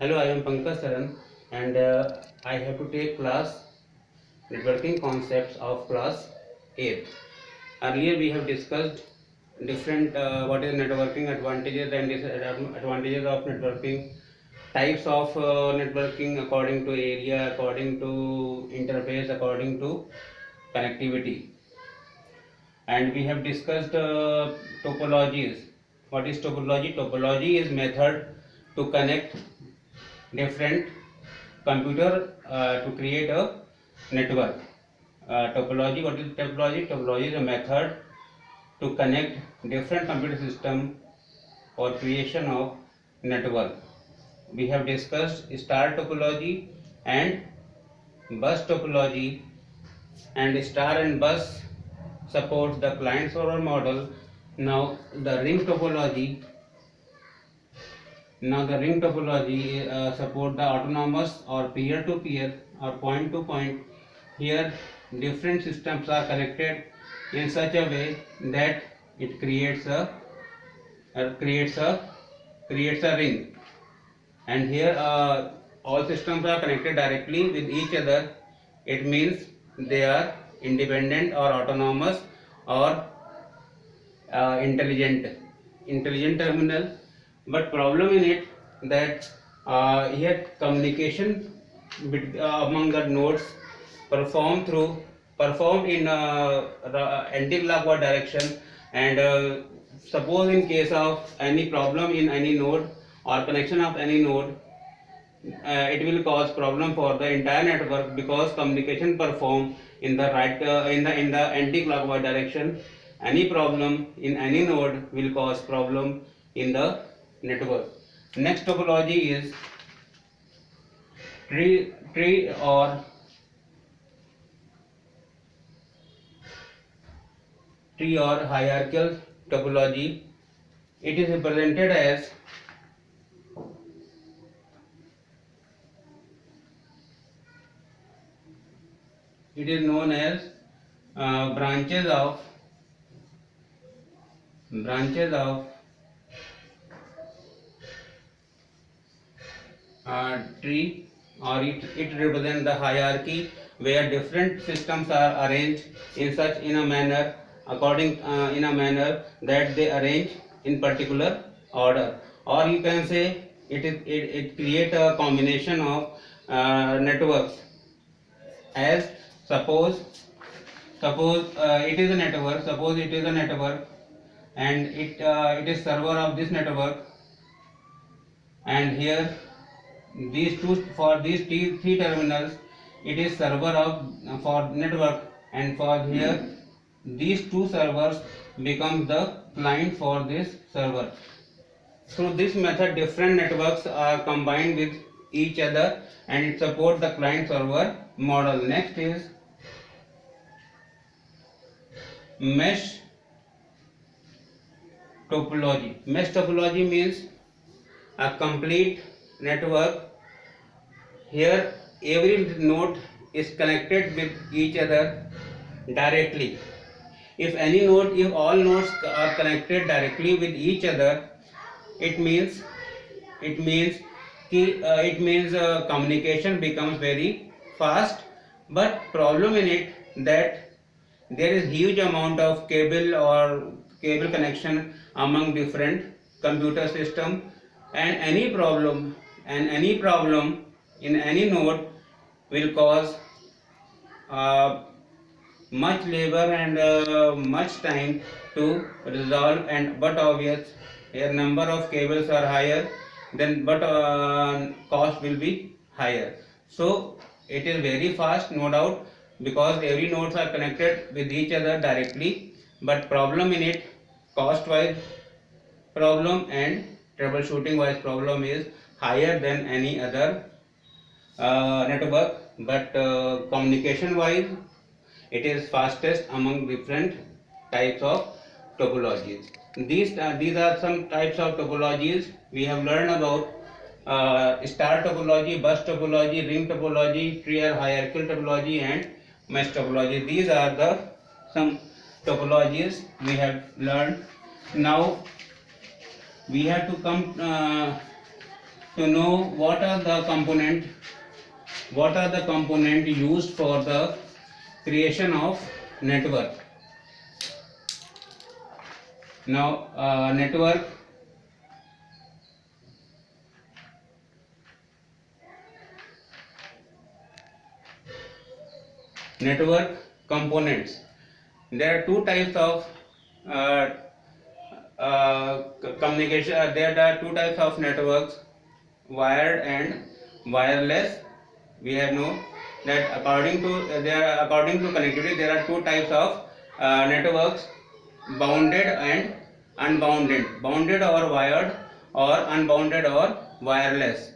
Hello, I am Pankaj Saran and I have to take class networking concepts of class 8th. Earlier we have discussed different what is networking advantages and disadvantages of networking, types of networking according to area, according to interface, according to connectivity, and we have discussed topologies. What is topology? Topology is method to connect different computer to create a network. Topology, what is topology? Topology is a method to connect different computer system for creation of network. We have discussed star topology and bus topology, and star and bus supports the client server model. Now the ring topology support the autonomous or peer-to-peer or point-to-point. Here, different systems are connected in such a way that it creates a ring. And here, all systems are connected directly with each other. It means they are independent or autonomous or intelligent terminal. But problem in it that here communication among the nodes perform through performed in anti-clockwise direction, and suppose in case of any problem in any node or connection of any node, it will cause problem for the entire network because communication perform in the right in the anti-clockwise direction. Any problem in any node will cause problem in the network. Next topology is tree or hierarchical topology. It is represented as it is known as branches of tree, or it represents the hierarchy where different systems are arranged in a manner in a manner that they arrange in particular order, or you can say it create a combination of networks. As suppose it is a network, and it is server of this network, and here these three terminals it is server of for network, and for here these two servers become the client for this server. Through this method different networks are combined with each other and it supports the client server model. Next is mesh topology. Mesh topology means a complete network. Here every node is connected with each other directly. If all nodes are connected directly with each other, it means communication becomes very fast. But problem in it that there is huge amount of cable connection among different computer system, and any problem in any node will cause much labor and much time to resolve, and but obvious here number of cables are higher, then but cost will be higher. So it is very fast, no doubt, because every nodes are connected with each other directly, but problem in it cost wise problem and troubleshooting wise problem is higher than any other network, but communication wise it is fastest among different types of topologies. These are some types of topologies we have learned about: star topology, bus topology, ring topology, tree or hierarchical topology, and mesh topology. These are the some topologies we have learned. Now we have to come to know what are the component used for the creation of network. Now network components. There are two types of communication. There are two types of networks, wired and wireless. We have know that according to connectivity, there are two types of networks: bounded and unbounded, bounded or wired, or unbounded or wireless.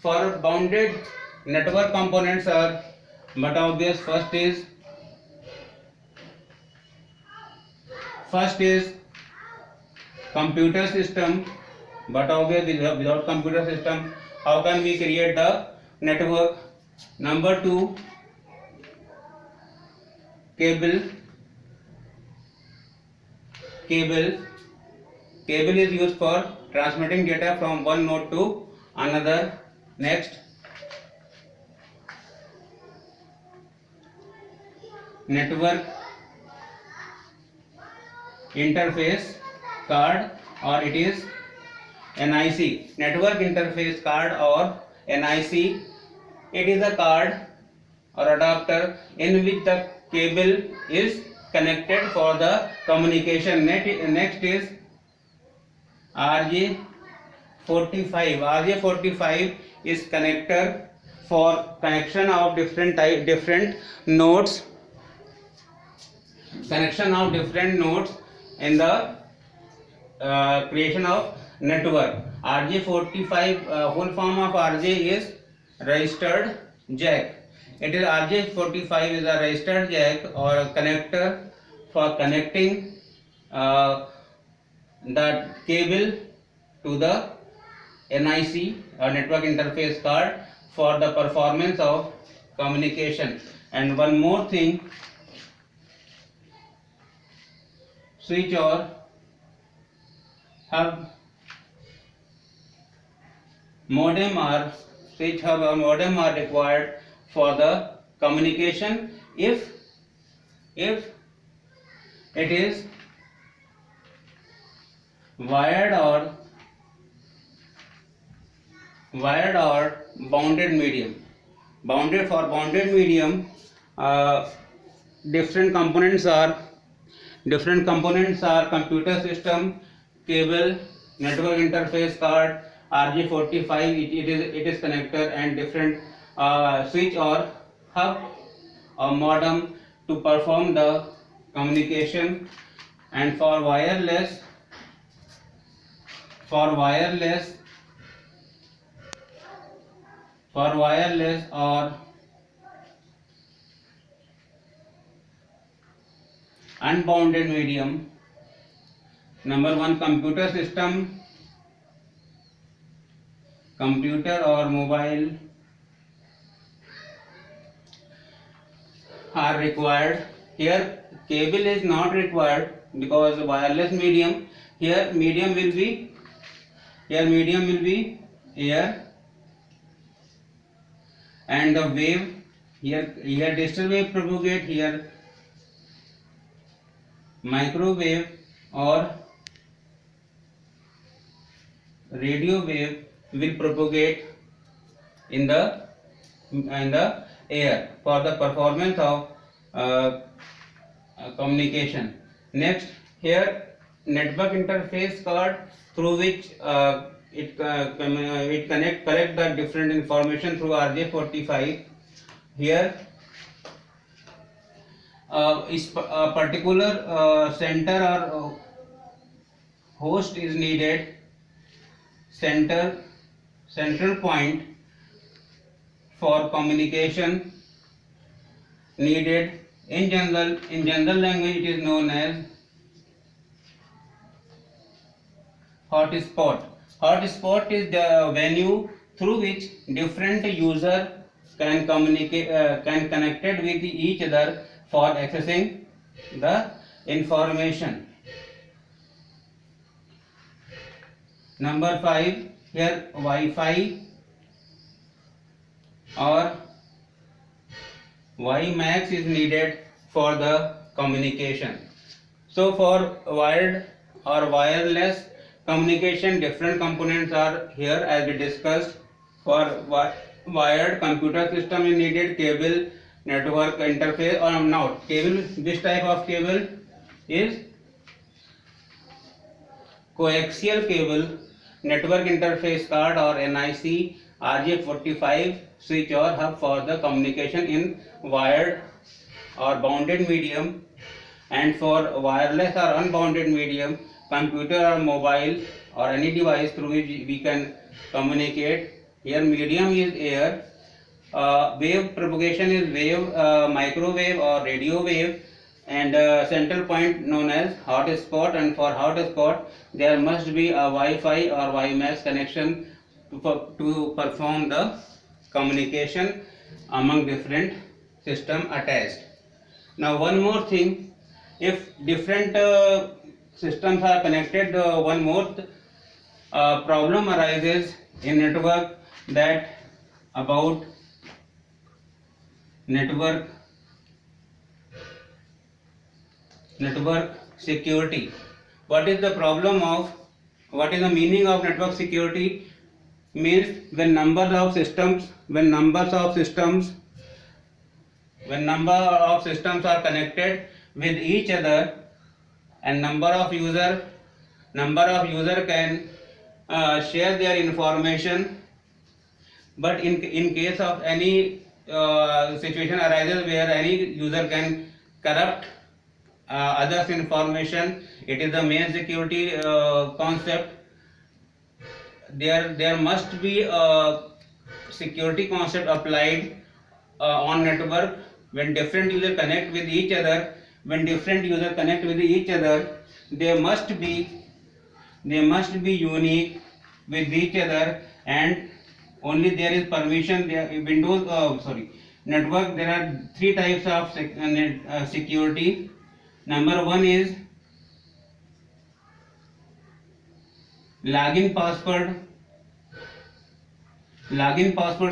For bounded, network components are but obvious. First is computer system, but obvious without computer system how can we create the network. Number 2, cable is used for transmitting data from one node to another. Next, network interface card, or it is NIC. Network interface card or NIC, it is a card or adapter in which the cable is connected for the communication. Next is RJ45. RJ45 is connector for connection of different nodes. Connection of different nodes in the creation of network. RJ45 whole form of RJ is registered jack. It is RJ45 is a registered jack or a connector for connecting the cable to the NIC or network interface card for the performance of communication. And one more thing, switch or hub, modem or switch hub or modem are required for the communication if it is wired or bounded medium. Bounded medium, different components are computer system, cable, network interface card, RJ45 it is connector, and different switch or hub or modem to perform the communication. And for wireless or unbounded medium, number 1, computer system, computer or mobile are required. Here cable is not required because wireless medium, here medium will be air, and the wave, here distal wave propagate, here microwave or radio wave will propagate in the air for the performance of communication. Next, here network interface card through which it collect the different information through RJ45. Here is a particular center or host is needed, central point for communication needed. In general language it is known as hotspot. Hotspot is the venue through which different user can connected with each other for accessing the information. Number 5, here Wi-Fi or WiMAX is needed for the communication. So for wired or wireless communication, different components are here as we discussed. For wired computer system is needed, cable, network interface, or not cable. This type of cable is coaxial cable, network interface card or NIC, RJ45 switch or hub for the communication in wired or bounded medium, and for wireless or unbounded medium, computer or mobile or any device through which we can communicate. Here medium is air, wave propagation is wave, microwave or radio wave, and central point known as hotspot, and for hotspot there must be a Wi-Fi or WiMAX connection to perform the communication among different system attached. Now one more thing, if different systems are connected, one more problem arises in network, that about network security. What is the problem of, what is the meaning of network security? Means when numbers of systems are connected with each other, and number of user can share their information, but in case of any situation arises where any user can corrupt others information, it is the main security concept. There must be a security concept applied on network. When different users connect with each other, they must be unique with each other, and only there is permission. Network, there are three types of security. Number one is login password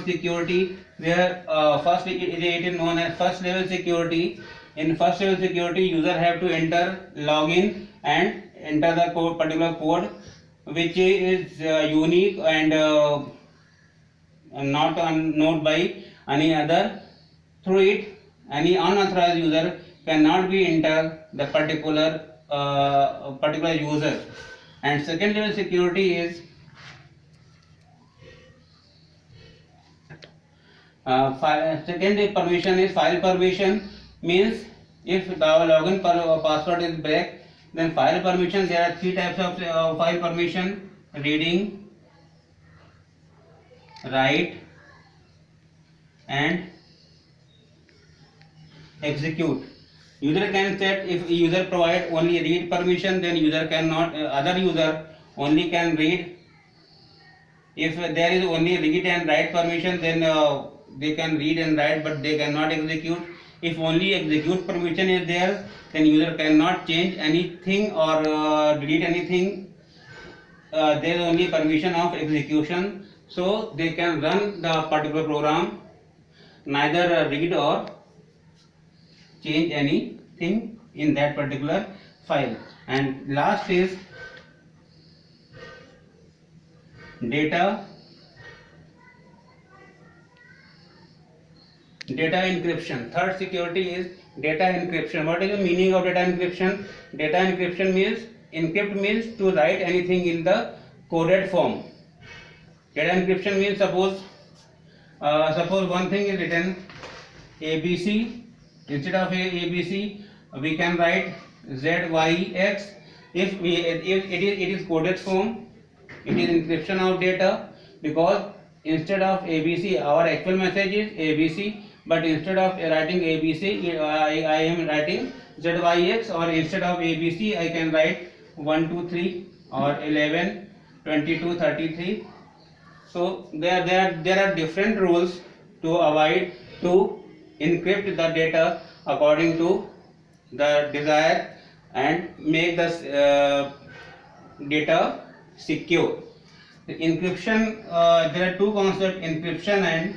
security, where first it is known as first level security. In first level security, user have to enter login and enter the particular code which is unique and not known by any other. Through it, any unauthorized user cannot be enter the particular user. And second level security is second permission is file permission. Means if the login password is break, then file permission, there are three types of file permission: reading, write, and execute. User can set, if user provide only read permission, then user cannot, other user only can read. If there is only read and write permission, then they can read and write, but they cannot execute. If only execute permission is there, then user cannot change anything or delete anything. There is only permission of execution, so they can run the particular program, neither read or change anything in that particular file. And last is data encryption. Third security is data encryption. What is the meaning of data encryption? Data encryption means, encrypt means to write anything in the coded form. Data encryption means, suppose one thing is written ABC, instead of ABC we can write ZYX. If it is coded form, it is encryption of data, because instead of ABC, our actual message is ABC, but instead of writing ABC, I am writing ZYX, or instead of ABC I can write 1 2 3 or 11 22 33. So there are different rules to avoid to encrypt the data according to the desire and make the data secure. The encryption, there are two concepts, encryption and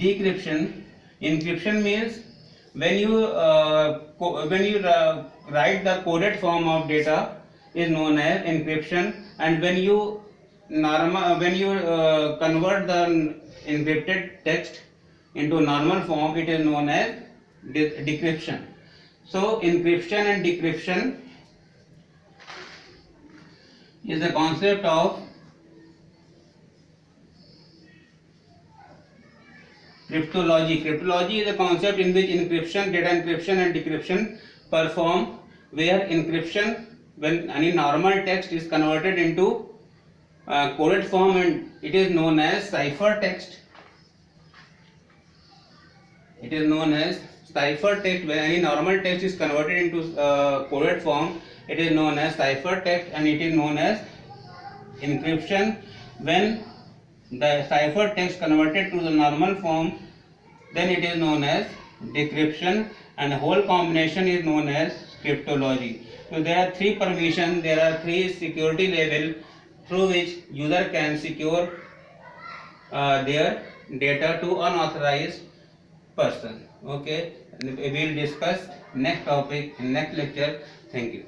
decryption. Encryption means when you write the coded form of data is known as encryption, and when you convert the encrypted text into normal form, it is known as decryption. So encryption and decryption is the concept of cryptology. Cryptology is a concept in which encryption, data encryption and decryption perform, where encryption, when any normal text is converted into coded form, and it is known as cipher text. It is known as cipher text. When any normal text is converted into coded form, it is known as cipher text, and it is known as encryption. When the cipher text converted to the normal form, then it is known as decryption, and the whole combination is known as cryptology. So there are three permissions, there are three security level through which user can secure their data to unauthorized person. Okay, we will discuss next topic in next lecture. Thank you.